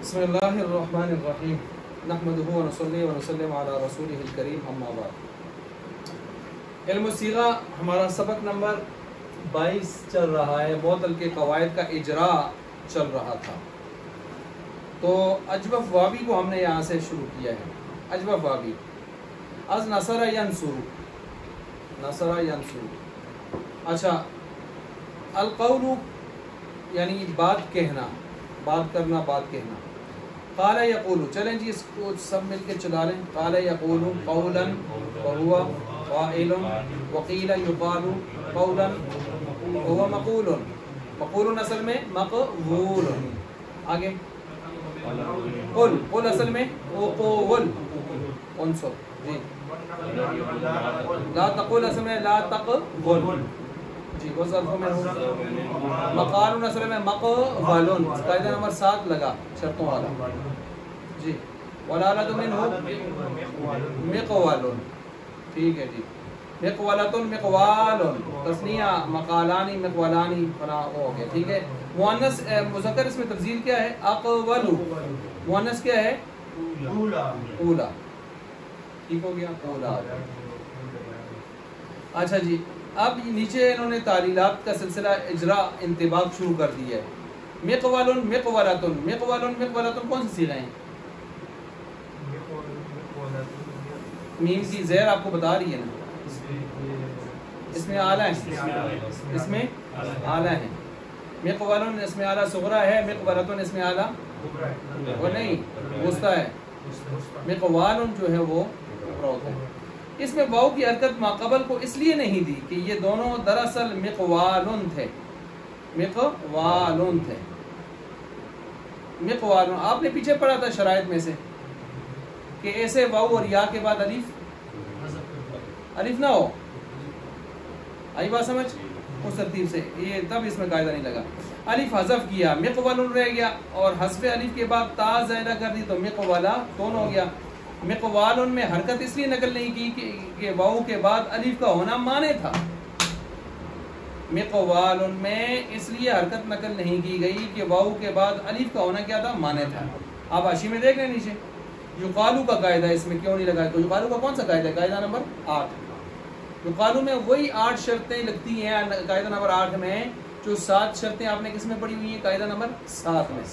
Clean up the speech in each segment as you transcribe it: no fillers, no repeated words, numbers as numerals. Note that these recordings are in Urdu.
بسم اللہ الرحمن الرحیم نحمدہ ونصلی ونسلم علی رسولہ الکریم اما بعد۔ علم الصیغہ ہمارا سبق نمبر 22 چل رہا ہے، معطل کے قواعد کا اجراء چل رہا تھا۔ تو اجوف واوی کو ہم نے یہاں سے شروع کیا ہے۔ اجوف واوی از نصر ینصر، نصر ینصر۔ اچھا، القول یعنی بات کہنا، بات کرنا، بات کہنا۔ قال یقول، چلیں جی اس کو سب مل کے چلا لیں۔ قال یقول قولا وهو قائل، وقیل یقال قولا وهو مقول، مقول اصل میں مقبول۔ آگے قل، قل اصل میں قول، انصر جی۔ لا تقول اصل میں لا تقبل جی، وہ ظرف میں مقال اصل میں مقبل، قاعدہ نمبر 7 لگا شرطوں والا جی۔ ولالۃ منہ مقوال، ٹھیک ہے جی۔ مقولۃ مقوال، تثنیہ مقالانی مقولانی، فلاں ہو گیا، ٹھیک ہے۔ مؤنث مذکر اس میں تفضیل کیا ہے؟ اقول، مؤنث کیا ہے؟ اولا، ٹھیک ہو گیا، اولا۔ اچھا جی، اب نیچے انہوں نے تعلیلات کا سلسلہ اجراء انطباق شروع کر دیا ہے۔ مقول مقولۃ، مقول مقولۃ کون سی صیغہ ہیں؟ میم کی زیر آپ کو بتا رہی ہے نا، اس میں اعلیٰ ہے، اس میں اعلیٰ ہے۔ مقول اس میں اعلیٰ صغرا ہے، مقولۃ اس میں اعلیٰ وہ نہیں وسطیٰ ہے، مقوال جو ہے وہ کبریٰ ہوتا ہے۔ اس میں واو کی حرکت ماقبل کو اس لیے نہیں دی کہ یہ دونوں دراصل مقوالن تھے، مقوالن تھے، مقوالن۔ آپ نے پیچھے پڑھا تھا شرائط میں سے کہ ایسے واو اور یا کے بعد الف نہ ہو، آئی بات سمجھ؟ اس ترتیب سے یہ تب اس میں قاعدہ نہیں لگا۔ الف حذف کیا، مقولن رہ گیا، اور حذف الف کے بعد تا زائدہ کر دی تو مقولا دون ہو گیا۔ مقوالن میں حرکت اس لیے نقل نہیں کی کہ واو کے بعد الف کا ہونا مانے تھا، مقوالن میں اس لیے حرکت نقل نہیں کی گئی کہ واو کے بعد الف کا ہونا کیا تھا؟ مانے تھا۔ آپ حاشی میں دیکھ لیں نیچے، یقالو کا قاعدہ اس میں کیوں نہیں لگا؟ تو یقالو کا کون سا قاعدہ ہے؟ قاعدہ نمبر 8۔ یقالو میں وہی 8 شرطیں لگتی ہیں قاعدہ نمبر 8 میں جو 7 شرطیں آپ نے کس میں پڑھی ہوئی ہیں؟ قاعدہ نمبر 7 میں۔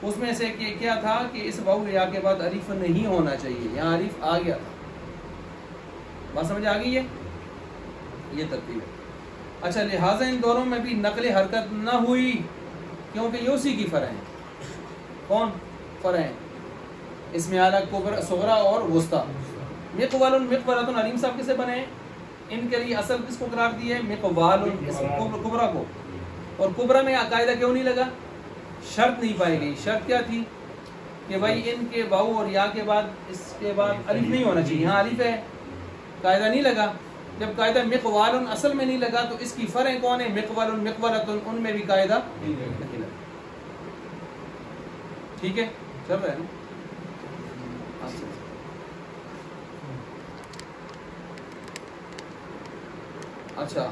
اس میں سے کیا تھا کہ اس واو یا کے بعد الف نہیں ہونا چاہیے، یہاں الف آ گیا تھا۔ بات سمجھ آ گئی ہے؟ یہ ترتیب ہے۔ اچھا، لہٰذا ان دونوں میں بھی نقل حرکت نہ ہوئی کیونکہ یہ اسی کی فرع ہیں۔ کون فرع ہیں؟ اس میں اعلیٰ صغرا اور وسطیٰ۔ مقوال مقولۃ، علیم صاحب کسے بنے ہیں؟ ان کے لیے اصل کس کو قرار دی ہے؟ مقوال، کبریٰ کو۔ اور کبریٰ میں قاعدہ کیوں نہیں لگا؟ شرط نہیں پائی گئی۔ شرط کیا تھی؟ کہ بھائی ان کے واو اور یا کے بعد اس کے بعد الف نہیں ہونا چاہیے، یہاں الف ہے، قاعدہ نہیں لگا۔ جب قاعدہ مقوال اصل میں نہیں لگا تو اس کی فرع کون ہے؟ مقوال مقولۃ، ان میں بھی قاعدہ نہیں لگا۔ ٹھیک ہے، چل رہا ہے نا؟ اچھا،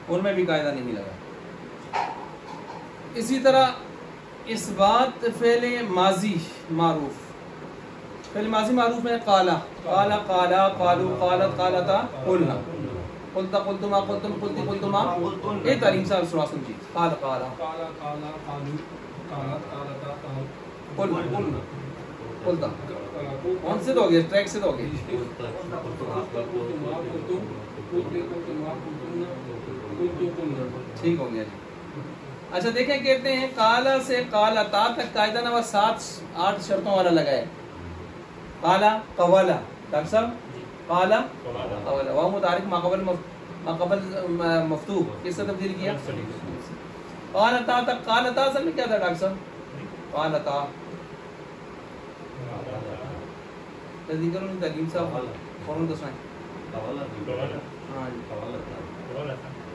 ان میں بھی قاعدہ نہیں لگا۔ اسی طرح اس بات فعل ماضی معروف، فعل ماضی معروف میں قالا، قالا قالا، قالو قالت قالتا، قلنا قلتا قلتما قلتم قلتی قلتما۔ ایک تعلیم صاحب سنا سن جی۔ قال قالا، قالا قالا، قالو قالت قالتا، قلنا قلتا، کون سے دو گے؟ ٹریک سے دو گے؟ ٹھیک ہو گیا جی۔ اچھا دیکھیں، کہتے ہیں قالا سے قالتا تک قاعدہ نمبر 8 شرطوں والا لگا ہے۔ قالا قوالا، ڈاکٹر صاحب قالا قوالا، واو متحرک ماقبل مفتوح، کس سے تبدیل کیا؟ قالتا تک، قالتا اصل میں کیا تھا ڈاکٹر صاحب؟ قالتا، جلدی کرو تعلیم صاحب، فوراً دسائیں۔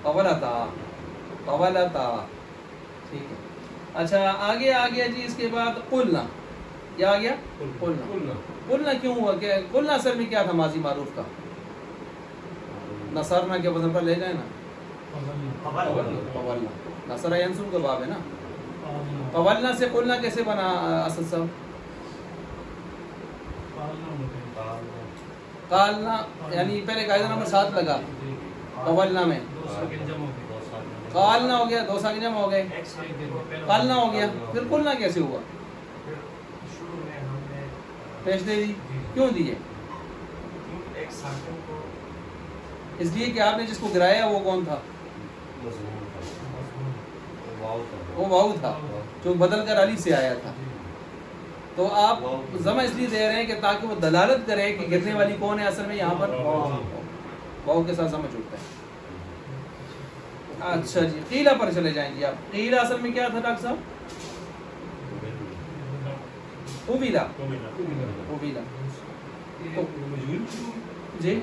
قولتا، قولتا، ٹھیک ہے۔ اچھا آگے آ گیا جی، اس کے بعد قلنا، کیا آ گیا؟ قلنا۔ قلنا کیوں ہوا؟ کہ قلنا اصل میں کیا تھا؟ ماضی معروف کا نصرنا کے وزن پر لے جائیں نا، قولنا، نصر ینصر کا باب ہے نا، قولنا سے قلنا کیسے بنا اسد صاحب؟ قالنا یعنی پہلے قاعدہ نمبر 7 لگا قولنا میں، قالنا ہو گیا، 2 ساکن جمع ہو گئے، قالنا ہو گیا، پھر قلنا کیسے ہوا؟ پیش دے دی، کیوں دیے؟ اس لیے کہ آپ نے جس کو گرایا وہ کون تھا؟ وہ واو تھا جو بدل کر الف سے آیا تھا. تو آپ ضمہ اس لیے دے رہے ہیں کہ تاکہ وہ دلالت کرے کہ گرنے والی کون ہے. اصل میں یہاں پر واو کے ساتھ ضمہ جڑتا ہے. اچھا جی قیلا پر چلے جائیں گے آپ. قیلا اصل میں کیا تھا ڈاکٹر صاحب؟ قبیلا. قبیلا جی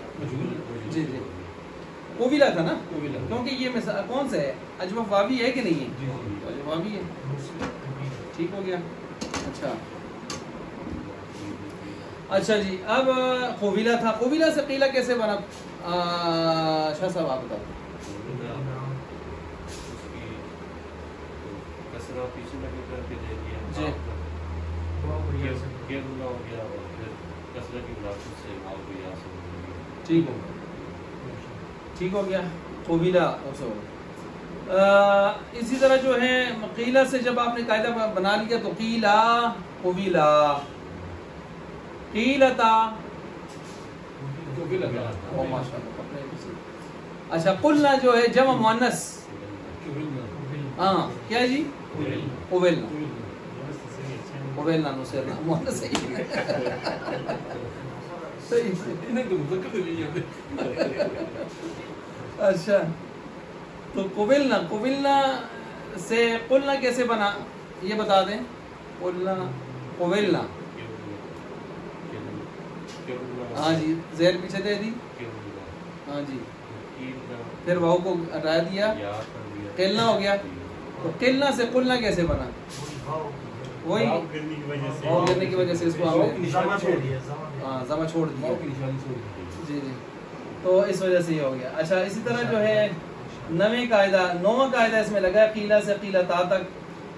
جی جی قبیلا تھا نا، کیونکہ یہ کون سا ہے؟ اجوف واوی ہے کہ نہیں ہے؟ اجوف واوی ہے. ٹھیک ہو گیا. اچھا جی اب قبیلا تھا. قبیلا سے قیلا کیسے بنا؟ شاہ صاحب آپ بتاؤ. جی ٹھیک ہو گیا. قبیلا. اسی طرح جو ہے قیلا سے جب آپ نے قاعدہ بنا لیا تو قیلا قبیلا قیلتا. اچھا قلنا جو ہے جمع مؤنث. ہاں کیا جی؟ قبیلنا. قبیلنا نصیرنا مؤنث صحیح. اچھا تو قبیلنا. قبیلنا سے قلنا کیسے بنا یہ بتا دیں. قلنا قبیلنا. ہاں جی زیر پیچھے دے دی. ہاں جی پھر واو کو ہٹا دیا قلنا ہو گیا. تو قلنا سے قلنا کیسے بنا؟ وہی واو گرنے کی وجہ سے اس کو ہاں ضمہ چھوڑ دیا. جی جی تو اس وجہ سے یہ ہو گیا. اچھا اسی طرح جو ہے نوواں قاعدہ اس میں لگا قیلا سے قیلا تا تک.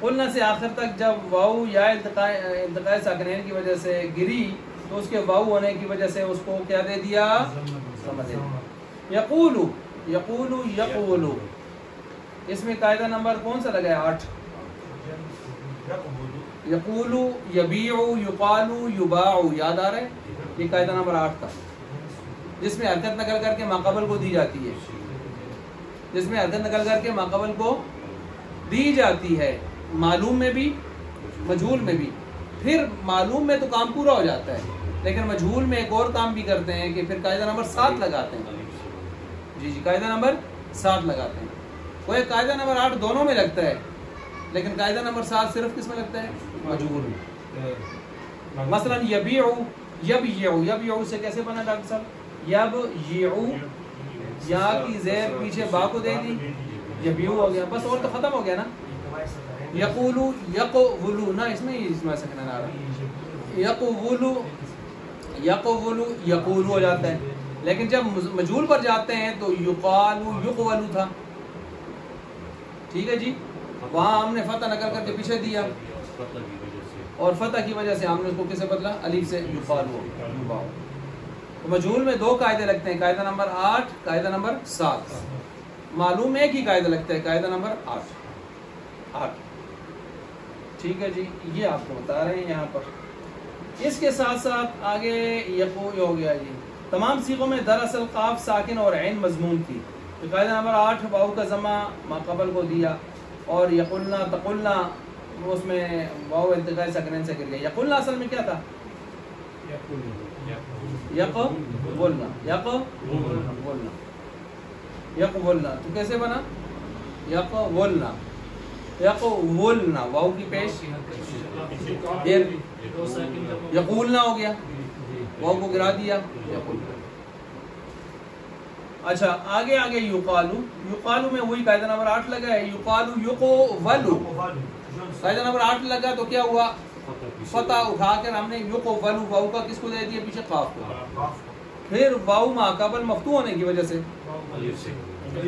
قلنا سے آخر تک جب واو یا التقاء ساکنین کی وجہ سے گری تو اس کے واو ہونے کی وجہ سے اس کو کیا دے دیا؟ ضمہ دے دیا. یقولو یقولو یقولو. اس میں قاعدہ نمبر کون سا لگا ہے؟ 8. یقولو یبیعو یقالو یباعو. یاد آ رہا ہے؟ یہ قاعدہ نمبر 8 تھا جس میں حرکت نقل کر کے ماقبل کو دی جاتی ہے. جس میں حرکت نقل کر کے ماقبل کو دی جاتی ہے معلوم میں بھی مجہول میں بھی. پھر معلوم میں تو کام پورا ہو جاتا ہے لیکن مجہول میں ایک اور کام بھی کرتے ہیں کہ پھر قاعدہ نمبر 7 لگاتے ہیں. جی جی قاعدہ نمبر 7 لگاتے ہیں. وہ ایک قاعدہ نمبر 8 دونوں میں لگتا ہے لیکن قاعدہ نمبر 7 صرف کس میں لگتا ہے؟ مجہول میں. مثلا یبیعو یبیعو. یبیعو سے کیسے بنا ڈاکٹر صاحب؟ یبیعو یا کی زیر پیچھے با کو دے دی یبیعو ہو گیا بس. اور تو ختم ہو گیا نا. یقولو یقولو نہ اس میں سکنا نہ آ رہا. یقولو یقولو یقولو ہو جاتا ہے لیکن جب مجہول پر جاتے ہیں تو یقالو یقولو تھا. ٹھیک ہے جی. وہاں ہم نے فتح نقل کر کے پیچھے دیا اور فتح کی وجہ سے ہم نے اس کو کسے بدلا؟ الف سے. یقالو یباعو. تو مجہول میں 2 قاعدے لگتے ہیں قاعدہ نمبر 8 قاعدہ نمبر 7. معلوم ایک ہی قاعدہ لگتا ہے قاعدہ نمبر 8. ٹھیک ہے جی یہ آپ کو بتا رہے ہیں یہاں پر. اس کے ساتھ ساتھ آگے یقو ہو گیا جی. تمام صیغوں میں دراصل قاف ساکن اور عین مضمون تھی. تو قاعدہ نمبر 8 واو کا ضمہ ماقبل کو دیا اور یقولنا تقولنا اس میں واو التقاء ساکنین سے گر گیا. یقولنا اصل میں کیا تھا؟ یقولنا یقولنا یقولنا. تو کیسے بنا؟ یقولنا یقولنا واو کی پیش دیر یقولنا ہو گیا واو کو گرا دیا یقولنا. اچھا آگے آگے یقالو. یقالو میں وہی قاعدہ نمبر 8 لگا ہے. یقالو یقولو. قاعدہ نمبر 8 لگا تو کیا ہوا؟ فتح اٹھا کر ہم نے یقولو واو کا کس کو دے دیا؟ پیچھے قاف کو. پھر واو ماقبل مفتوح ہونے کی وجہ سے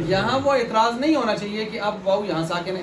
یہاں وہ اعتراض نہیں ہونا چاہیے کہ اب واو یہاں ساکن ہے.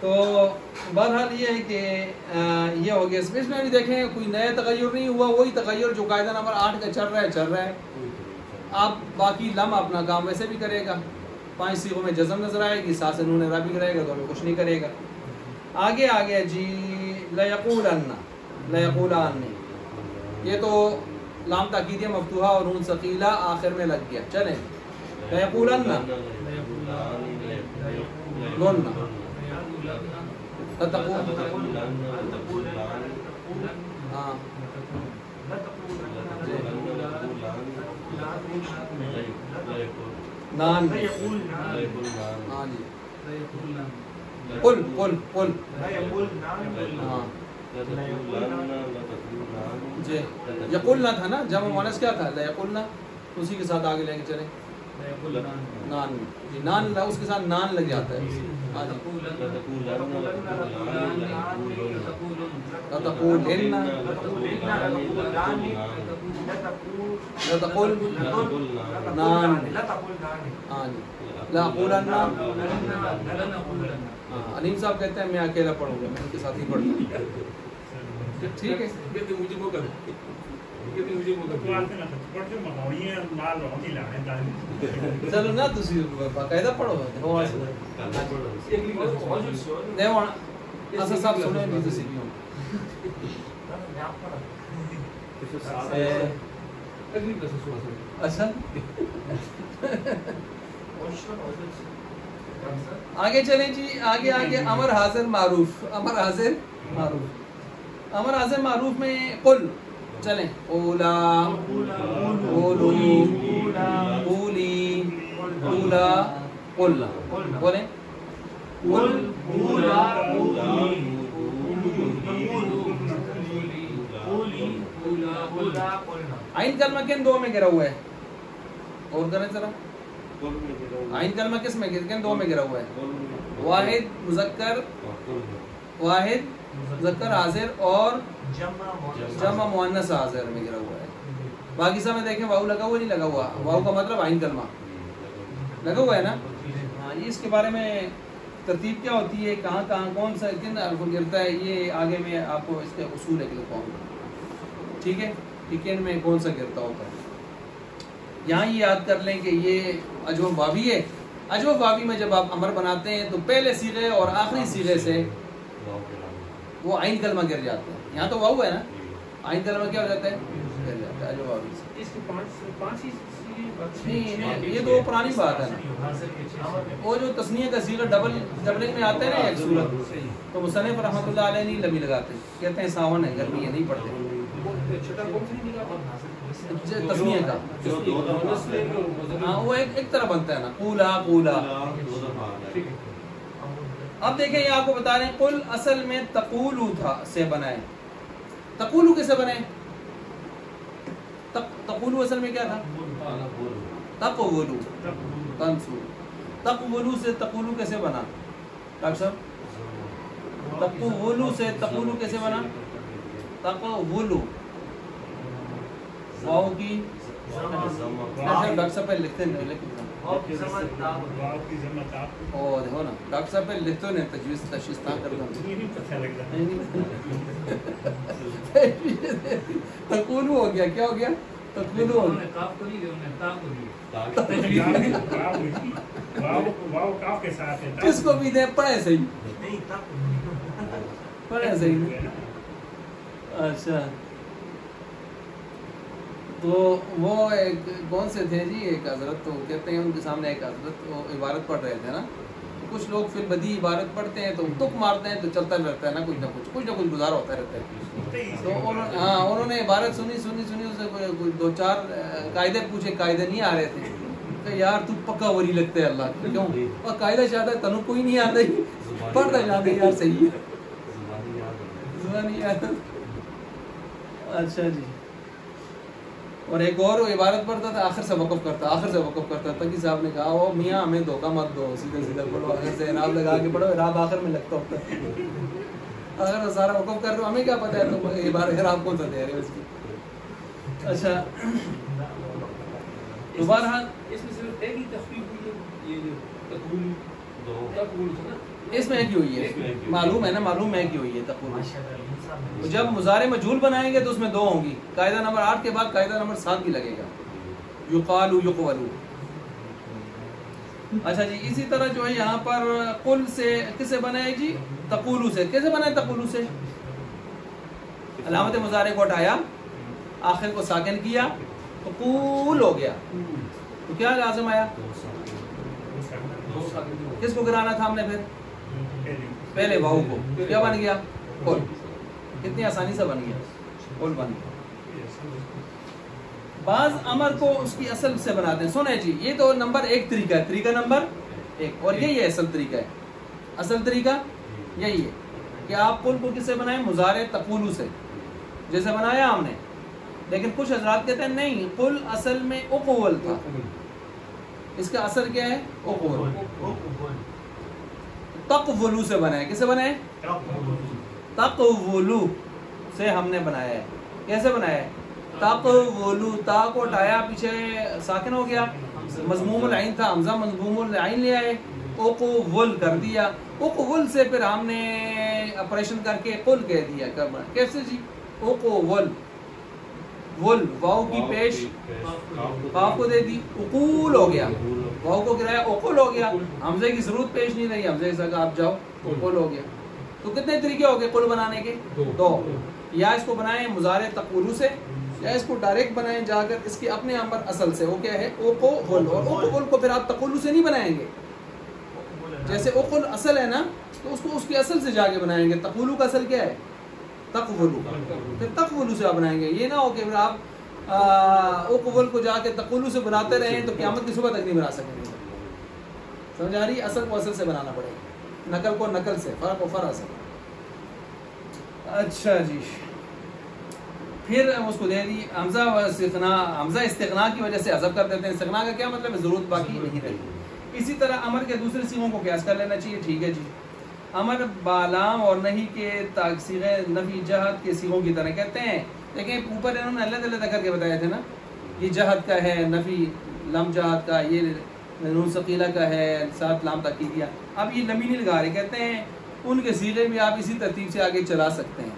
تو بہرحال یہ ہے کہ یہ ہو گیا. اس میں بھی دیکھیں کوئی نیا تغیر نہیں ہوا, وہی تغیر جو قاعدہ نمبر 8 کا چل رہا ہے. آپ باقی لم اپنا کام ویسے بھی کرے گا, 5 صیغوں میں جزم نظر آئے گی, ساتھ سے نون اعراب بھی کرے گا, تو ہمیں کچھ نہیں کرے گا. آگے آ گیا جی لیقولن, یہ تو لام تاکیدیہ مفتوحہ اور نون ثقیلہ آخر میں لگ گیا. چلیں لیقولن ہاں نان ہاں جی قل ہاں جی یقولنا تھا نا, جمع مؤنث کیا تھا لیقولنا, اسی کے ساتھ آگے لے کے چلیں. نان جی نان اس کے ساتھ نان لگ جاتا ہے. علیم صاحب کہتے ہیں میں اکیلا پڑھوں گا, میں ان کے ساتھ ہی پڑھوں گا. ٹھیک ہے چلو نا تسی باقاعدہ پڑھو اصل صاحب سنیں بھی تسی کیوں اچھا. آگے چلیں جی, آگے امر حاضر معروف. امر حاضر معروف میں قل, چلیں اولا قولو قولی اولا قلنا, بولیں عین کلمہ کن دو میں گرا ہوا ہے, اور کریں ذرا. عین کلمہ کس میں کن دو میں گرا ہوا ہے, واحد مذکر حاضر اور جمع مؤنث حاضر میں گرا ہوا ہے. باقی سب میں دیکھیں واو لگا ہوا نہیں لگا ہوا, واو کا مطلب عین کلمہ لگا ہوا ہے نا. ہاں اس کے بارے میں ترتیب کیا ہوتی ہے, کہاں کون سا کن حرف گرتا ہے, یہ آگے میں آپ کو اس کے اصول ہے کہ کون, ٹھیک ہے, کہ کن میں کون سا گرتا ہوتا ہے. یہاں یہ یاد کر لیں کہ یہ اجوب واوی ہے. اجوب واوی میں جب آپ امر بناتے ہیں تو پہلے صیغے اور آخری صیغے سے وہ عین کلمہ گر جاتا ہے. یہاں تو واو ہے نا, عین کلمہ کیا ہو جاتا ہے, گر جاتا ہے اجوب واوی سے. اس کے پانچ ہی نہیں, یہ تو پرانی بات ہے نا. وہ جو تسنیہ کا صیغہ ڈبلنگ میں آتا ہے نا ایک صورت, تو مصنف رحمۃ اللہ علیہ نہیں لبی لگاتے, کہتے ہیں ساون ہے, گرمی ہے, نہیں پڑھتے تسنیہ کا. ہاں وہ ایک طرح بنتا ہے نا, قولا. اب دیکھیں یہ آپ کو بتا رہے ہیں, قل اصل میں تقولو تھا سے بنا ہے. تقولو کیسے بنے, تقولو اصل میں کیا تھا, تقولو تنسو. تقولو سے تقولو کیسے بنا ڈاکٹر صاحب, تقولو سے تقولو کیسے بنا, تقولو واو کی ڈاکٹر صاحب پہ لکھتے ہیں, او دیکھو نا ڈاکٹر صاحب پہ لکھتے ہیں, تجویز تشخیص نہ کر دوں. تقولو ہو گیا, کیا ہو گیا, تقولو ہو گیا. کس کو بھی دیں, پڑھے صحیح, پڑھے صحیح. اچھا تو وہ ایک کون سے تھے جی, ایک حضرت, تو کہتے ہیں ان کے سامنے ایک حضرت وہ عبارت پڑھ رہے تھے نا. کچھ لوگ پھر بدی عبارت پڑھتے ہیں تو تک مارتے ہیں, تو چلتا رہتا ہے نا, کچھ نہ کچھ گزارا ہوتا رہتا ہے. تو انہوں نے عبارت سنی اس سے 2-4 قاعدے پوچھے, قاعدے نہیں آ رہے تھے. کہ یار تو پکا ولی لگتا ہے اللہ, کیوں, اور قاعدہ شاید تنو کوئی نہیں آتا ہی, پڑھ رہے جاتے یار, صحیح ہے, زبان نہیں آتا. اچھا جی. اور ایک اور عبارت پڑھتا تھا, آخر سے وقف کرتا. تقی صاحب نے کہا, او میاں ہمیں دھوکہ مت دو, سیدھا پڑھو, آخر سے اعراب لگا کے پڑھو, اعراب آخر میں لگتا ہوتا ہے. اگر سارا وقف کر رہے ہو, ہمیں کیا پتہ ہے تو اعراب کون سا دے رہے ہو اس کی. اچھا دوبارہ اس میں صرف ایک ہی تخفیف ہوئی ہے, یہ جو تقول اس میں کی ہوئی ہے، معلوم ہے نا، معلوم ہے کی ہوئی ہے تقول. جب مضارع مجہول بنائیں گے تو اس میں 2 ہوں گی. قاعدہ نمبر 8 کے بعد قاعدہ نمبر 7 بھی لگے گا. یقال یقول. اچھا جی، اسی طرح جو ہے یہاں پر قل سے کس سے بنا ہے جی؟ تقولو سے. کیسے بنا ہے تقولو سے؟ علامت مضارع کو ہٹایا، آخر کو ساکن کیا تو قول ہو گیا. تو کیا لازم آیا؟ کس کو گرانا تھا ہم نے پھر؟ پہلے واؤ کو. کیا بن گیا؟ قل. کتنی آسانی سے بن گیا، قل بن گیا. بعض امر کو اس کی اصل سے بناتے ہیں. سنیں جی، یہ تو نمبر 1 طریقہ ہے، طریقہ نمبر 1، اور یہی ہے اصل طریقہ ہے. اصل طریقہ یہی ہے کہ آپ قل کو کس سے بنائیں؟ مضارع تقولو سے، جیسے بنایا ہم نے. لیکن کچھ حضرات کہتے ہیں نہیں، قل اصل میں اقول تھا، اس کا اصل کیا ہے؟ اقول. تقولو سے بنائے. کس سے بنائے؟ تقولو سے ہم نے بنایا ہے. کیسے بنایا ہے؟ تقولو. تا کو ہٹایا، پیچھے ساکن ہو گیا، مضموم العین تھا، حمزہ مضموم العین لے آئے، اقول کر دیا. اقول سے پھر ہم نے آپریشن کر کے قل کہہ دیا. کیسے جی؟ اقول. ول واؤ کی پیش قاف کو دے دی، اقول ہو گیا. واؤ کو گرایا، اقول ہو گیا. حمزے کی ضرورت پیش نہیں رہی، حمزے سے آپ جاؤ، اقول ہو گیا. تو کتنے طریقے ہو گئے قل بنانے کے؟ 2. یا اس کو بنائیں مضارع تقولو سے، یا اس کو ڈائریکٹ بنائیں جا کر اس کے اپنے امر اصل سے. وہ کیا ہے؟ اقول. اور اقول کو پھر آپ تقولو سے نہیں بنائیں گے. جیسے اقول اصل ہے نا، تو اس کو اس کے اصل سے جا کے بنائیں گے. تقولو کا اصل کیا ہے؟ تقولو. پھر تقولو سے آپ بنائیں گے. یہ نہ ہو کہ پھر آپ اقول کو جا کے تقولو سے بناتے رہیں تو قیامت کی صبح تک نہیں بنا سکیں گے. سمجھ آ رہی؟ اصل کو اصل سے بنانا پڑے گا، نقل کو نقل سے، فرق کو فرع سے. اچھا جی، پھر ہم اس کو دے دی حمزہ استغنا کی وجہ سے حذف کر دیتے ہیں. استغنا کا کیا مطلب ہے؟ ضرورت باقی نہیں رہتی. اسی طرح امر کے دوسرے صیغوں کو قیاس کر لینا چاہیے. ٹھیک ہے جی. امر بالام اور نہیں کے صیغے نفی جہد کے صیغوں کی طرح کہتے ہیں. لیکن اوپر انہوں نے اللہ تعالیٰ کر کے بتایا تھے نا، یہ جہد کا ہے، نفی لم جہد کا، یہ نون ثقیلہ کا ہے، ساتھ لام تاکیدیہ. اب یہ لمی نہیں لگا رہے، کہتے ہیں ان کے صیغے بھی آپ اسی ترتیب سے آگے چلا سکتے ہیں.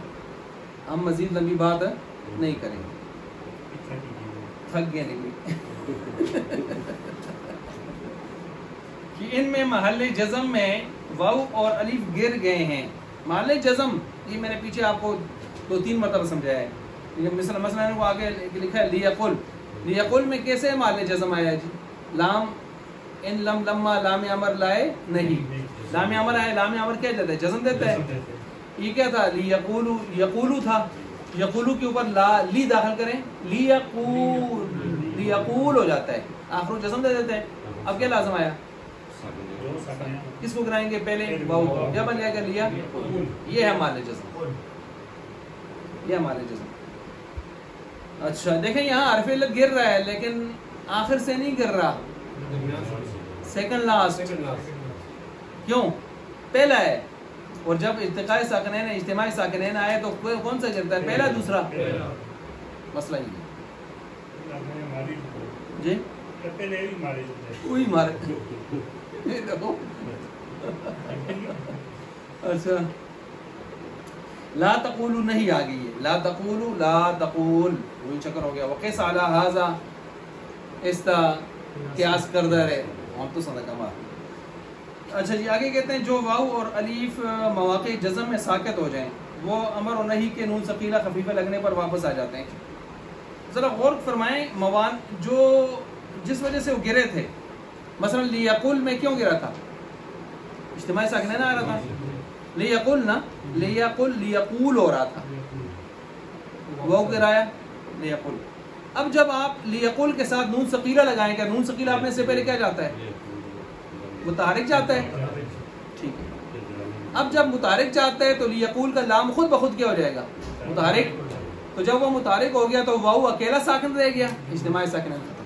ہم مزید لمبی بات نہیں کریں گے، تھک گئے نہیں کہ ان میں محل جزم میں واو اور الف گر گئے ہیں. محل جزم یہ میں نے پیچھے آپ کو 2-3 مرتبہ سمجھایا ہے. مثلا وہ آگے لکھا ہے لیقل. لیقل میں کیسے محل جزم آیا جی؟ لام ان لم لما لام امر لائے نہیں. لام امر آئے، لام امر کیا دیتا ہے؟ جزم دیتا ہے. یہ کیا تھا؟ لیقولو. یقولو تھا، یقولو کے اوپر لی داخل کریں، لیقول ہو جاتا ہے، آخر جزم دے دیتے ہیں. اب کیا لازم آیا؟ کس کو گرائیں گے؟ پہلے واؤ کو. کیا بن جائے گا؟ لیا. یہ ہے محل جزم، یہ محل جزم. اچھا دیکھیں یہاں حرف علت گر رہا ہے لیکن آخر سے نہیں گر رہا، سیکنڈ لاسٹ. کیوں؟ پہلا ہے. اور جب ارتقاء ساکنین اجتماعی ساکنین آئے تو کون سا گرتا ہے؟ پہلا دوسرا؟ مسئلہ ہی جی وہی مارے. اچھا لا تقولو نہیں آ گئی ہے، لا تقولو لا تقول، وہی چکر ہو گیا. وقس علی ھذا استا قیاس کردہ رہے ہم تو صدقہ مار. اچھا جی آگے کہتے ہیں جو واو اور الف مواقع جزم میں ساکت ہو جائیں وہ امر اور نہیں کے نون ثقیلہ خفیفہ لگنے پر واپس آ جاتے ہیں. ذرا غور فرمائیں موان جو جس وجہ سے وہ گرے تھے. مثلا لیقل میں کیوں گرا تھا؟ اجتماعی ساکنین آ رہا تھا. لیقل نا، لیقل لیقول ہو رہا تھا، وہ گرایا لیقل. اب جب آپ لیقل کے ساتھ نون ثقیلہ لگائیں گے، نون ثقیلہ آپ نے سے پہلے کیا جاتا ہے؟ متحرک جاتا ہے. ٹھیک ہے. اب جب متحرک جاتا ہے تو لیقول کا لام خود بخود کیا ہو جائے گا؟ متحرک. تو جب وہ متحرک ہو گیا تو واو اکیلا ساکن رہ گیا، اجتماعی ساکن ختم.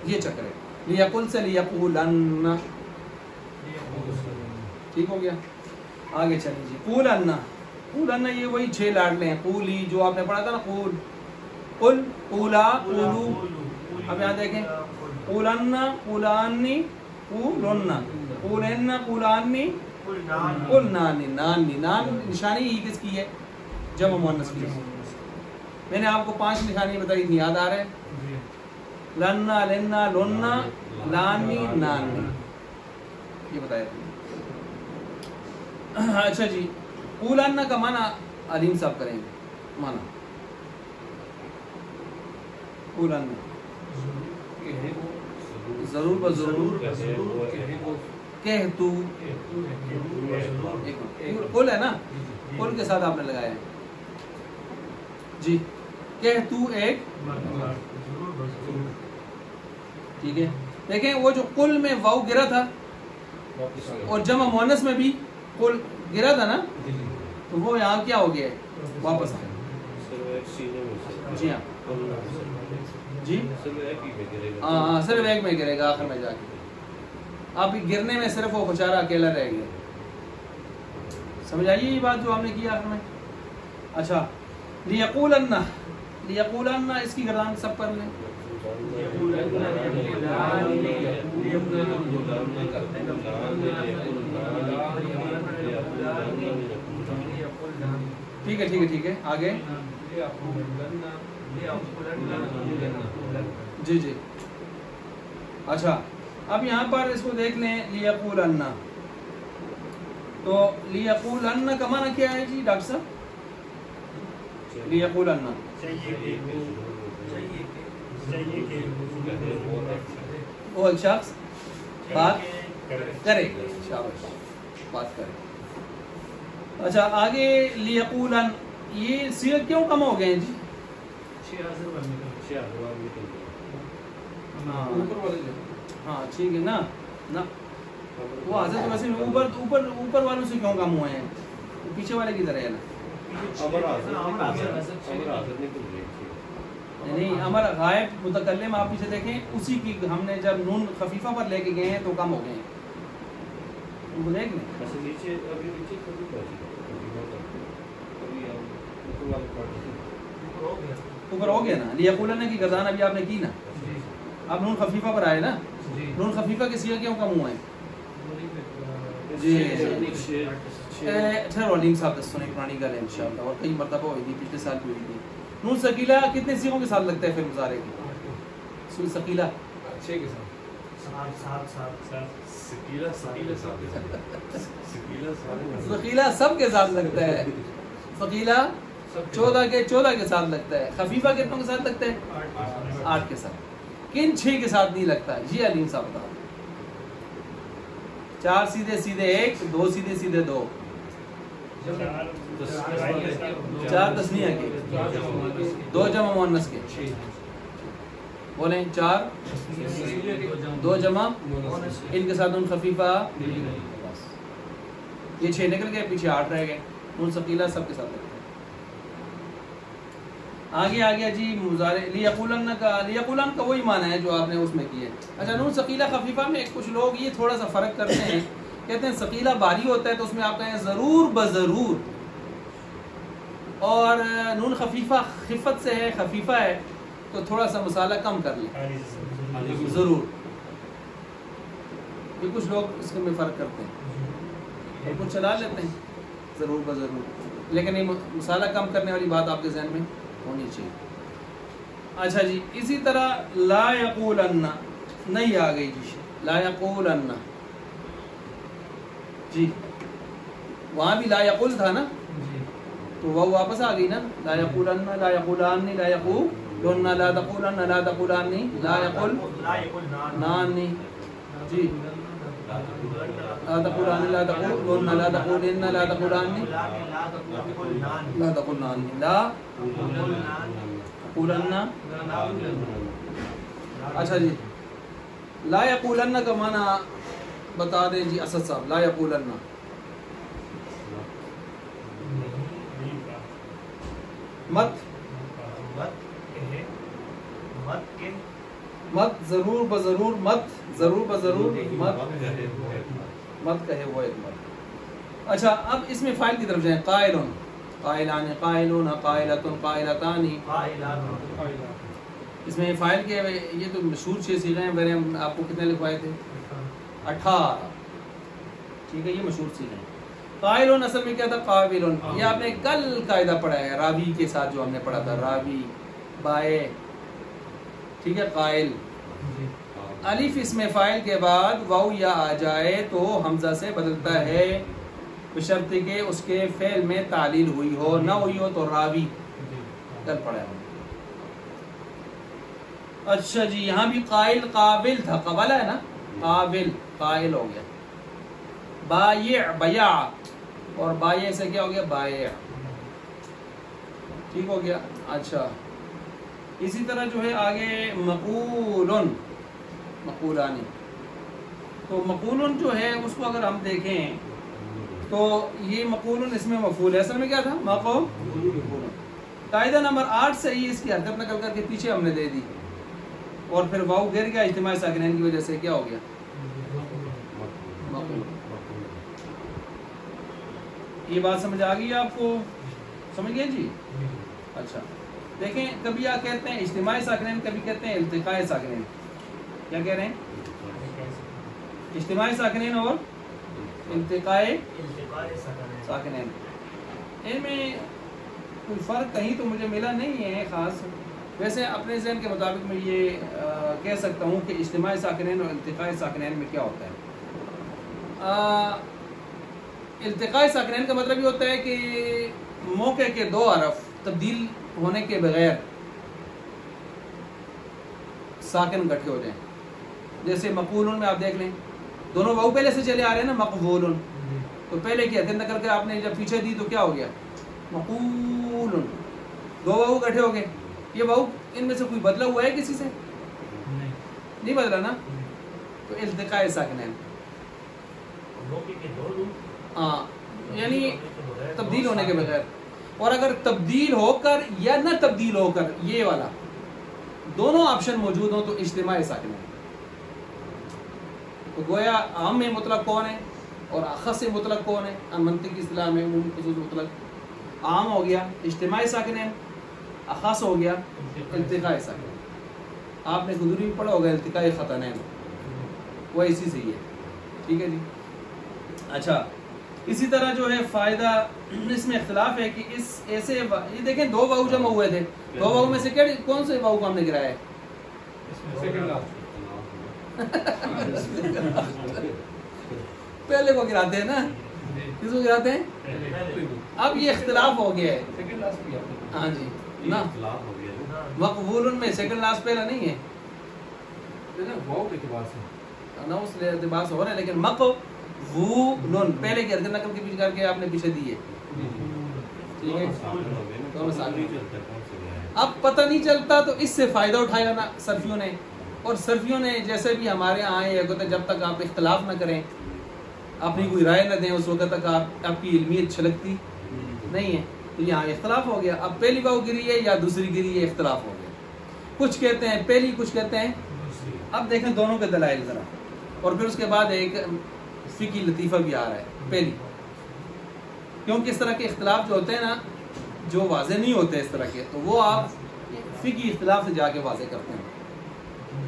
یہ چکر ہے. لیقل سے لیقولن. ٹھیک ہو گیا. آگے چلیں جی. قولن. قولن یہ وہی 6 لاڈلے ہیں. قولی جو آپ نے پڑھا تھا نا، قول، قل، قولا، قولو. اب یہاں دیکھیں قولن، قولانی، قولن قولن قولانی قلنانی نانی نان نشانی ہی کس کی ہے؟ جمع مؤنث کی ہے. میں نے آپ کو 5 نشانی بتائی تھی، یاد آ رہے ہیں؟ لنا لنا لنا لانی نانی یہ بتایا تھا. اچھا جی قولن کا معنی علیم صاحب کریں گے. معنی قولن ضرور بضرور کہہ تو قل ہے نا، قل کے ساتھ آپ نے لگایا ہے جی. کہہ تو ایک ٹھیک ہے. دیکھیں وہ جو قل میں واو گرا تھا اور جمع مؤنث میں بھی قل گرا تھا نا، تو وہ یہاں کیا ہو گیا ہے؟ واپس آ گیا. جی ہاں جی ہاں صرف ایک میں گرے گا آخر میں جا کے. اب گرنے میں صرف وہ بیچارہ اکیلا رہ گیا. سمجھ آئیے یہ بات جو ہم نے کی آخر میں. اچھا لیقولن لیقولن اس کی گردان سب کر لیں. ٹھیک ہے ٹھیک ہے ٹھیک ہے آگے. جی جی اچھا اب یہاں پر اس کو دیکھ لیں لیقولن. تو لیقولن کا معنی کیا ہے جی ڈاکٹر صاحب؟ لیقولن وہ ایک شخص بات کرے، شاباش بات کرے. اچھا آگے لیقولن یہ صیغہ کیوں کم ہو گئے ہیں جی؟ ہاں ٹھیک ہے نا نہ وہ حضرت ویسے اوپر والوں سے کیوں کم ہوئے ہیں؟ پیچھے والے کی طرح ہے نا. نہیں امر غائب متکلم آپ پیچھے دیکھیں اسی کی ہم نے جب نون خفیفہ پر لے کے گئے ہیں تو کم ہو گئے ہیں. ان کو دیکھ لیں اوپر ہو گیا نا. لیقولن کی گردان ابھی آپ نے کی نا، اب نون خفیفہ پر آئے نا. نون خفیفہ کے صیغے کیوں کم ہوئے ہیں؟ جی ٹھہرو علیم صاحب دس سنے پرانی گل ہے انشاءاللہ اور کئی مرتبہ ہوئی تھی، پچھلے سال بھی ہوئی تھی. نون ثقیلہ کتنے صیغوں کے ساتھ لگتا ہے پھر مضارع کی؟ نون ثقیلہ 6 کے ساتھ. ثقیلہ سب کے ساتھ لگتا ہے. ثقیلہ 14 کے ساتھ لگتا ہے. خفیفہ کتنوں کے ساتھ لگتا ہے؟ 8 کے ساتھ. کن 6 کے ساتھ نہیں لگتا؟ جی علیم صاحب بتا. 4 سیدھے سیدھے 1، 2 سیدھے سیدھے 2، 4 تثنیہ کے، 2 جمع مؤنث کے. بولیں 4 2 جمع ان کے ساتھ نون خفیفہ. یہ 6 نکل گئے، پیچھے 8 رہ گئے. نون ثقیلہ سب کے ساتھ لگتا ہے. آگے آ گیا جی مضارع لیقولن کا وہی معنی ہے جو آپ نے اس میں کی ہے. اچھا نون ثقیلہ خفیفہ میں کچھ لوگ یہ تھوڑا سا فرق کرتے ہیں، کہتے ہیں ثقیلہ باری ہوتا ہے تو اس میں آپ کہیں ضرور بضرور، اور نون خفیفہ خفت سے ہے، خفیفہ ہے تو تھوڑا سا مسالہ کم کر لیں ضرور. یہ کچھ لوگ اس میں فرق کرتے ہیں اور کچھ چلا لیتے ہیں ضرور بضرور، لیکن یہ مسالہ کم کرنے والی بات آپ کے ذہن میں ہونی چاہیے. اچھا جی اسی طرح لا یقولن نہیں آ گئی جی. لا یقولن جی وہاں بھی لا یقول تھا نا، تو وہ واپس آ گئی نا. لا یقولن لا یقولان لا یقولن لا تقولن لا تقولان لا یقول نانی جی لا تقولان لا تقولن لا تقولن لا تقولان لا تقولن لا تقولن. اچھا جی لا یقولن کا معنی بتا دیں جی اسد صاحب. لا یقولن مت مت ضرور بضرور مت ضرور بضرور مت کہے وہ ایک مت. اچھا اب اس میں فاعل کی طرف جائیں. قائلون قائلان قائلون قائلتن قائلتان. اس میں فاعل کے یہ تو مشہور 6 صیغے ہیں. میں نے آپ کو کتنے لکھوائے تھے؟ 18. ٹھیک ہے, یہ مشہور چیز ہے. قائلون اصل میں کیا تھا؟ قابلون. یہ آپ نے کل قاعدہ پڑھا ہے راوی کے ساتھ, جو ہم نے پڑھا تھا راوی بائے. ٹھیک ہے, قائل الف اسم فاعل کے بعد واو یا آ جائے تو حمزہ سے بدلتا ہے, بشرط کہ اس کے فعل میں تعلیل ہوئی ہو, نہ ہوئی ہو تو راوی. کل پڑھا ہے. اچھا جی, یہاں بھی قائل قابل تھا, قبل ہے نا, قابل قائل ہو گیا. بایع بیع, اور بایع سے کیا ہو گیا؟ بایع. ٹھیک ہو گیا. اچھا, اسی طرح جو ہے آگے مقولن, مقولانی. تو مقولن جو ہے اس کو اگر ہم دیکھیں تو یہ مقولن اس میں مفعول ہے, اصل میں کیا تھا؟ مقولن. قاعدہ نمبر 8 سے ہی اس کی حرکت نقل کر کے پیچھے ہم نے دے دی, اور پھر واو گر گیا اجتماع ساکنین کی وجہ سے, کیا ہو گیا؟ مقولن. یہ بات سمجھ آ گئی آپ کو؟ سمجھ گئے جی؟ اچھا دیکھیں, کبھی آپ کہتے ہیں اجتماع ساکنین, کبھی کہتے ہیں التقاء ساکنین. کیا کہہ رہے ہیں؟ اجتماع ساکنین اور التقاء ساکنین. ان میں کوئی فرق کہیں تو مجھے ملا نہیں ہے خاص. ویسے اپنے ذہن کے مطابق میں یہ کہہ سکتا ہوں کہ اجتماع ساکنین اور التقاء ساکنین میں کیا ہوتا ہے. التقاء ساکنین کا مطلب یہ ہوتا ہے کہ موقع کے دو حرف تبدیل ہونے کے بغیر ساکن اکٹھے ہو جائیں. جیسے مقولن میں آپ دیکھ لیں, دونوں واو پہلے سے چلے آ رہے ہیں نا, مقبولن. تو پہلے کی حرکت نہ کر کے آپ نے جب پیچھے دی تو کیا ہو گیا؟ مقولن. دو واو اکٹھے ہو گئے. یہ واو ان میں سے کوئی بدلا ہوا ہے کسی سے؟ نہیں بدلا نا. تو التقاء ساکنین, ہاں, یعنی تبدیل ہونے کے بغیر. اور اگر تبدیل ہو کر یا نہ تبدیل ہو کر, یہ والا دونوں آپشن موجود ہوں تو اجتماع ساکنین. تو گویا عام میں مطلق کون ہے اور اخص مطلق کون ہے؟ منطقی اصطلاح میں عمومی خصوص مطلق. عام ہو گیا اجتماع ساکنین, اخص ہو گیا التقاء ساکنین. آپ نے خدوری میں پڑھا ہوگا التقاء خطنین, وہ اسی سے ہی ہے. ٹھیک ہے جی. اچھا, اسی طرح جو ہے فائدہ اس میں اختلاف ہے کہ اس ایسے یہ دیکھیں دو واو جمع ہوئے تھے, دو واو میں سے کون سے واو کو ہم نے گرایا ہے؟ پہلے کو گراتے ہیں نا, کس کو گراتے ہیں؟ اب یہ اختلاف ہو گیا ہے. ہاں جی نا, مقبولن میں سیکنڈ لاسٹ پہلا نہیں ہے نا, اس اعتبار سے ہو رہا ہے. لیکن مقبولن پہلے کی حرکت نقل کے پیچھے کر کے آپ نے پیچھے دی ہے. ٹھیک ہے, اب پتہ نہیں چلتا تو اس سے فائدہ اٹھایا نا صرفیوں نے. اور صرفیوں نے جیسے بھی ہمارے یہاں آئے ہیں, جب تک آپ اختلاف نہ کریں, اپنی کوئی رائے نہ دیں, اس وقت تک آپ کی علمیت چھلکتی نہیں ہے. تو یہاں اختلاف ہو گیا. اب پہلی واو گری ہے یا دوسری گری ہے, اختلاف ہو گیا. کچھ کہتے ہیں پہلی, کچھ کہتے ہیں. اب دیکھیں دونوں کے دلائل ذرا, اور پھر اس کے بعد ایک فقہی لطیفہ بھی آ رہا ہے. پہلی, کیونکہ اس طرح کے اختلاف جو ہوتے ہیں نا, جو واضح نہیں ہوتے اس طرح کے, تو وہ آپ فقہی اختلاف سے جا کے واضح کرتے ہیں.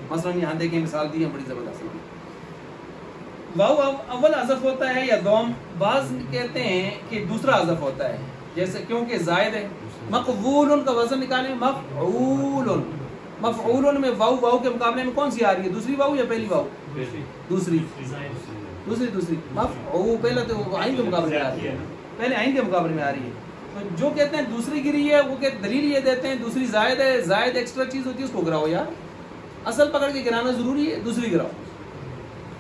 مثلا یہاں دیکھیں مثال دی ہے بڑی زبردست. واو اول حذف ہوتا ہے یا دوم, بعض کہتے ہیں کہ دوسرا حذف ہوتا ہے, جیسے کیونکہ زائد ہے. مقبولن کا وزن نکالیں, مفعولن. مفعولن میں واو کے مقابلے میں کون سی آ رہی ہے؟ دوسری واو یا پہلی واو؟ دوسری. مفعول پہلے تو عین کے مقابلے میں آ رہی ہے, پہلے عین کے مقابلے میں آ رہی ہے. تو جو کہتے ہیں دوسری گری ہے, وہ کہ دلیل یہ دیتے ہیں دوسری زائد ہے. زائد ایکسٹرا چیز ہوتی ہے, اس کو گراؤ یار. اصل پکڑ کے گرانا ضروری ہے, دوسری گراؤ.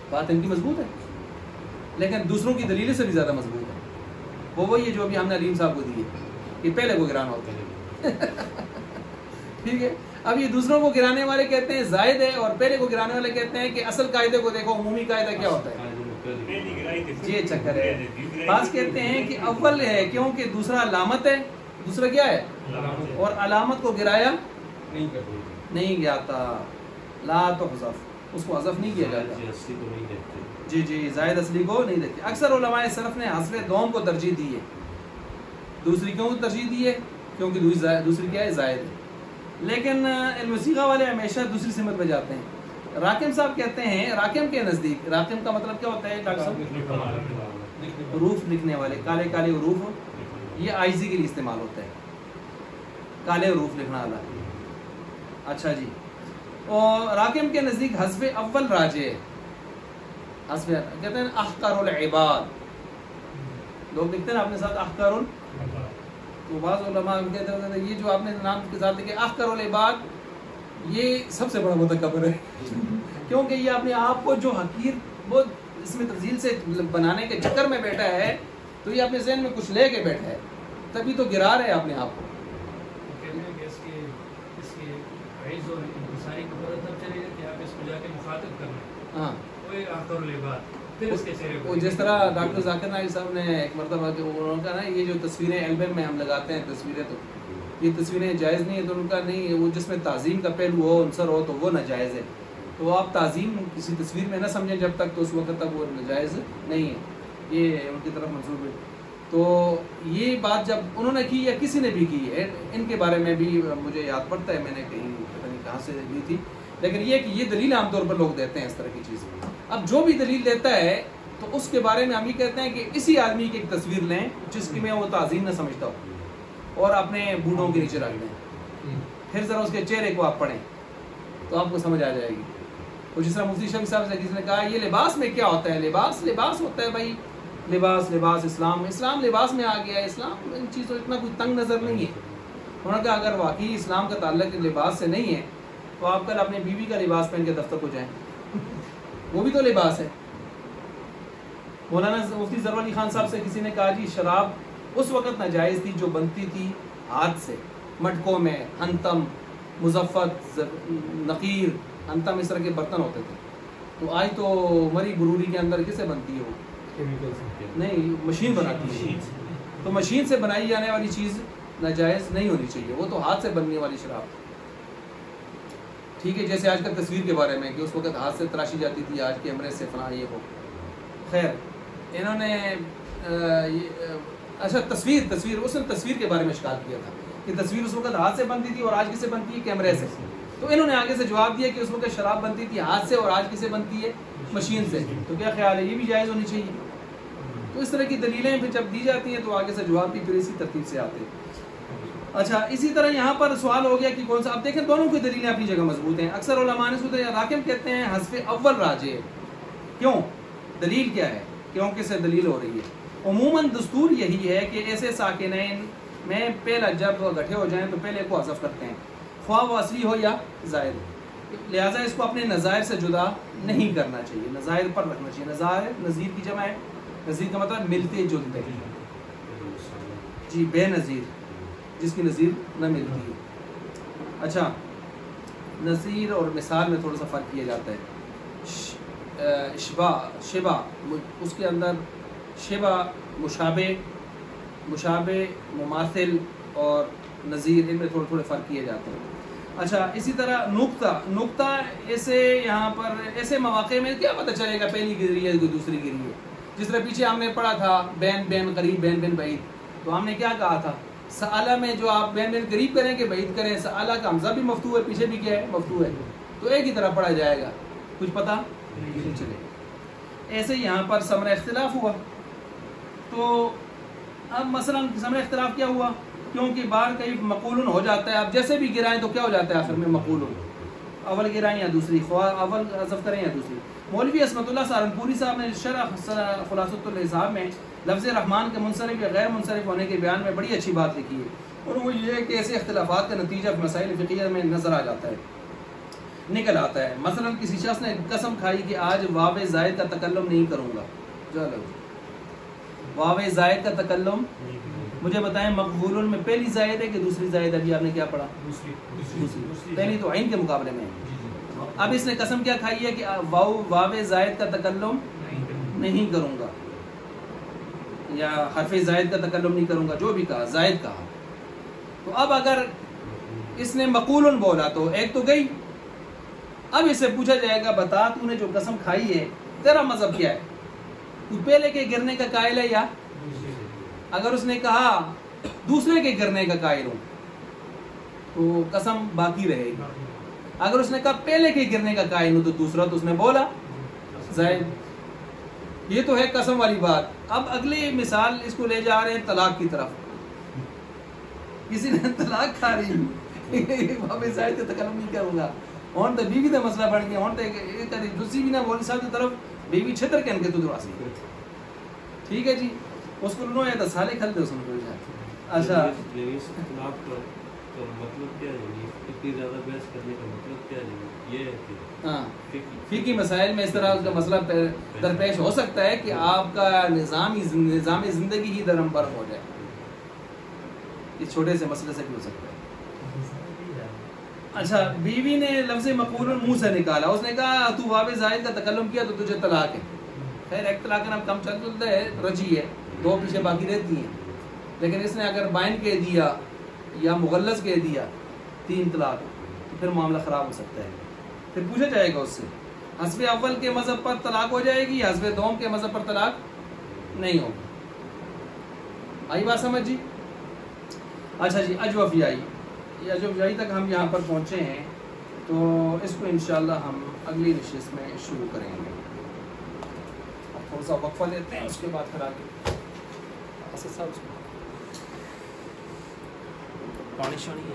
بات ان کی مضبوط ہے, لیکن دوسروں کی دلیل سے بھی زیادہ مضبوط ہے. وہ وہی ہے جو ابھی ہم نے علیم صاحب کو دی ہے کہ پہلے کو گرانا ہوتا ہے. ٹھیک ہے, اب یہ دوسروں کو گرانے والے کہتے ہیں زائد ہے, اور پہلے کو گرانے والے کہتے ہیں کہ اصل قاعدے کو دیکھو, عمومی قاعدہ کیا ہوتا ہے. یہ چکر ہے. بعض کہتے ہیں کہ اول ہے کیونکہ دوسرا علامت ہے. دوسرا کیا ہے؟ اور علامت کو گرایا نہیں گیا تھا. لا تو حذف, اس کو حذف نہیں کیا جاتا. جی زائد اصلی کو نہیں دیکھتے. اکثر علماء صرف نے حذف دوم کو ترجیح دی ہے. دوسری کیوں ترجیح دی ہے؟ کیونکہ دوسری کیا ہے؟ زائد ہے. لیکن علم صیغہ والے ہمیشہ دوسری سمت پہ جاتے ہیں. راکم صاحب کہتے ہیں راکم کے نزدیک، راکم کا مطلب کیا ہوتا ہے ڈاکٹر صاحب؟ حروف لکھنے والے، کالے کالے حروف، یہ عاجزی کے لیے استعمال ہوتا ہے، کالے حروف لکھنا والا. اچھا جی، اور راکم کے نزدیک حذف اول راجع، حذف کہتے ہیں احقر العباد، لوگ لکھتے ہیں نا اپنے ساتھ احقر تو بعض علماء کہتے ہیں یہ جو آپ نے نام کے ساتھ لکھے احقر العباد، یہ سب سے بڑا متکبر ہے، کیونکہ یہ اپنے آپ کو جو حقیر وہ اس میں تفضیل سے بنانے کے چکر میں بیٹھا ہے، تو یہ اپنے ذہن میں کچھ لے کے بیٹھا ہے، تبھی تو گرا رہے اپنے آپ کو. ہاں، وہ جس طرح ڈاکٹر ذاکر نائک صاحب نے ایک مرتبہ انہوں نے کہا نا یہ جو تصویریں البم میں ہم لگاتے ہیں تصویریں، تو یہ تصویریں جائز نہیں ہے، تو ان کا نہیں، وہ جس میں تعظیم کا پہلو ہو عنصر ہو تو وہ ناجائز ہے. تو آپ تعظیم کسی تصویر میں نہ سمجھیں جب تک، تو اس وقت تک وہ ناجائز نہیں ہے، یہ ان کی طرف منسوب ہے. تو یہ بات جب انہوں نے کی یا کسی نے بھی کی ہے، ان کے بارے میں بھی مجھے یاد پڑتا ہے، میں نے کہیں پتہ نہیں کہاں سے لی تھی، لیکن یہ کہ یہ دلیل عام طور پر لوگ دیتے ہیں اس طرح کی چیز. اب جو بھی دلیل دیتا ہے تو اس کے بارے میں ہم یہ کہتے ہیں کہ اسی آدمی کی ایک تصویر لیں جس کی میں وہ تعظیم نہ سمجھتا ہوں، اور اپنے بوڑھوں کے نیچے رکھ دیں، پھر ذرا اس کے چہرے کو آپ پڑھیں تو آپ کو سمجھ آ جائے گی. اور جس طرح مفتی شفیع صاحب سے کسی نے کہا یہ لباس میں کیا ہوتا ہے، لباس لباس ہوتا ہے بھائی، لباس لباس اسلام لباس میں آ گیا ہے، اسلام ان چیزوں اتنا کوئی تنگ نظر نہیں ہے. انہوں نے کہا اگر واقعی اسلام کا تعلق لباس سے نہیں ہے تو آپ کل اپنے بیوی کا لباس پہن کے دفتر کو جائیں، وہ بھی تو لباس ہے. مولانا مفتی ظفر علی خان صاحب سے کسی نے کہا جی شراب اس وقت ناجائز تھی جو بنتی تھی ہاتھ سے، مٹکوں میں، انتم، مزفت، نقیر، انتم، اس طرح کے برتن ہوتے تھے. تو آج تو مری بروری کے اندر کسے بنتی ہے وہ؟ نہیں، مشین بناتی ہے. تو مشین سے بنائی جانے والی چیز ناجائز نہیں ہونی چاہیے، وہ تو ہاتھ سے بننے والی شراب. ٹھیک ہے، جیسے آج کل تصویر کے بارے میں کہ اس وقت ہاتھ سے تراشی جاتی تھی، آج کیمرے سے فلاں یہ ہو. خیر، انہوں نے اچھا تصویر اس نے تصویر کے بارے میں اشکال کیا تھا کہ تصویر اس وقت ہاتھ سے بنتی تھی اور آج کسے بنتی ہے؟ کیمرے سے. تو انہوں نے آگے سے جواب دیا کہ اس وقت شراب بنتی تھی ہاتھ سے اور آج کسے بنتی ہے؟ مشین سے. تو کیا خیال ہے، یہ بھی جائز ہونی چاہیے؟ تو اس طرح کی دلیلیں پھر جب دی جاتی ہیں تو آگے سے جواب بھی پھر اسی ترتیب سے آتے ہیں. اچھا، اسی طرح یہاں پر سوال ہو گیا کہ کون سا. اب دیکھیں دونوں کی دلیلیں اپنی جگہ مضبوط ہیں. اکثر علماء نے سوچا راکم کہتے ہیں حذف اول راجع، کیوں؟ دلیل کیا ہے؟ کیوں کس سے دلیل ہو رہی ہے؟ عموماً دستور یہی ہے کہ ایسے ساکنین میں پہلا جب گٹھے ہو جائیں تو پہلے کو حذف کرتے ہیں، خواہ وہ اصلی ہو یا زائد. لہٰذا اس کو اپنے نظائر سے جدا نہیں کرنا چاہیے، نظائر پر رکھنا چاہیے. نظائر نظیر کی جمع ہے، نظیر کا مطلب ملتے جلتے، جی بے نظیر، جس کی نظیر نہ ملتی ہے. اچھا، نظیر اور مثال میں تھوڑا سا فرق کیا جاتا ہے. شبہ اس کے اندر شبہ مشابہ مماثل اور نظیر، ان میں تھوڑے تھوڑے فرق کیے جاتے ہیں. اچھا، اسی طرح نقطہ ایسے یہاں پر ایسے مواقع میں کیا پتہ چلے گا پہلی گری ہے کوئی دوسری گری ہے؟ جس طرح پیچھے ہم نے پڑھا تھا بین بین قریب بین بین بعید، تو ہم نے کیا کہا تھا؟ سآلہ میں جو آپ بین بین قریب کریں کہ بعید کریں، سآلہ کا حمزہ بھی مفتوح ہے، پیچھے بھی کیا ہے؟ مفتوح ہے، تو ایک ہی طرح پڑھا جائے گا، کچھ پتہ نہیں چلے. ایسے یہاں پر ثمرہ اختلاف ہوا. تو اب مثلا ثمرہ اختلاف کیا ہوا؟ کیونکہ بار کئی مقولن ہو جاتا ہے، اب جیسے بھی گرائیں تو کیا ہو جاتا ہے آخر میں مقولن، اول گرائیں یا دوسری، خواہ اول حذف کریں یا دوسری. مولوی عصمت اللہ سہارنپوری صاحب نے شرح خلاصۃ الحساب میں لفظ رحمان کے منصرف یا غیر منصرف ہونے کے بیان میں بڑی اچھی بات لکھی ہے، اور وہ یہ ہے کہ ایسے اختلافات کا نتیجہ مسائل فقہیہ میں نظر آ جاتا ہے، نکل آتا ہے. مثلا کسی شخص نے قسم کھائی کہ آج واو زائد کا تکلم نہیں کروں گا. چلو، واو زائد کا تکلم مجھے بتائیں مقبول میں پہلی زائد ہے کہ دوسری زائد؟ ابھی آپ نے کیا پڑھا؟ دوسری. پہلی تو عین کے مقابلے میں. اب اس نے قسم کیا کھائی ہے کہ واو زائد کا تکلم نہیں کروں گا، یا حرف زائد کا تکلم نہیں کروں گا، جو بھی کہا زائد کہا. تو اب اگر اس نے مقولن بولا تو ایک تو گئی. اب اس سے پوچھا جائے گا بتا تو نے جو قسم کھائی ہے تیرا مذہب کیا ہے؟ تو پہلے کے گرنے کا قائل ہے یا؟ اگر اس نے کہا دوسرے کے گرنے کا قائل ہوں تو قسم باقی رہے گی. اگر اس نے کہا پہلے کے گرنے کا قائل ہوں تو دوسرا تو اس نے بولا زائد. یہ تو ہے قسم والی بات. اب اگلی مثال اس کو لے جا رہے ہیں طلاق کی طرف. کسی نے طلاق کھا رہی باب زائد کا تکلم نہیں کروں گا. ہون تو بیوی کا مسئلہ بڑھ گیا. ہون تو دوسری بھی نہ بولی صاحب کی طرف بیوی چھتر کے ان کے تو دراسی. ٹھیک ہے جی. اس کو انہوں نے تو سالے کھل دے اس نے. اچھا مطلب کیا ہے اتنی زیادہ بحث کرنے کا مطلب کیا ہے؟ یہ ہے کہ ہاں فقہی مسائل میں اس طرح کا مسئلہ درپیش ہو سکتا ہے کہ آپ کا نظام زندگی ہی درمبر ہو جائے. اس چھوٹے سے مسئلے سے بھی ہو سکتا ہے. اچھا بیوی نے لفظ مقول منہ سے نکالا. اس نے کہا تو باب زائد کا تکلم کیا تو تجھے طلاق ہے. خیر ایک طلاق کا کم چلتا ہے رجی ہے, دو پیچھے باقی رہتی ہیں. لیکن اس نے اگر بائن کہہ دیا یا مغلظ کہہ دیا 3 طلاق تو پھر معاملہ خراب ہو سکتا ہے. پھر پوچھا جائے گا اس سے حسب اول کے مذہب پر طلاق ہو جائے گی یا حسب دوم کے مذہب پر طلاق نہیں ہوگی. آئی بات سمجھ جی. اچھا جی اجوفیائی, یہ اجوفیائی تک ہم یہاں پر پہنچے ہیں تو اس کو انشاءاللہ ہم اگلی نشست میں شروع کریں گے. اب تھوڑا سا وقفہ لیتے ہیں, اس کے بعد پھر آگے اسد صاحب پانی شانی ہے.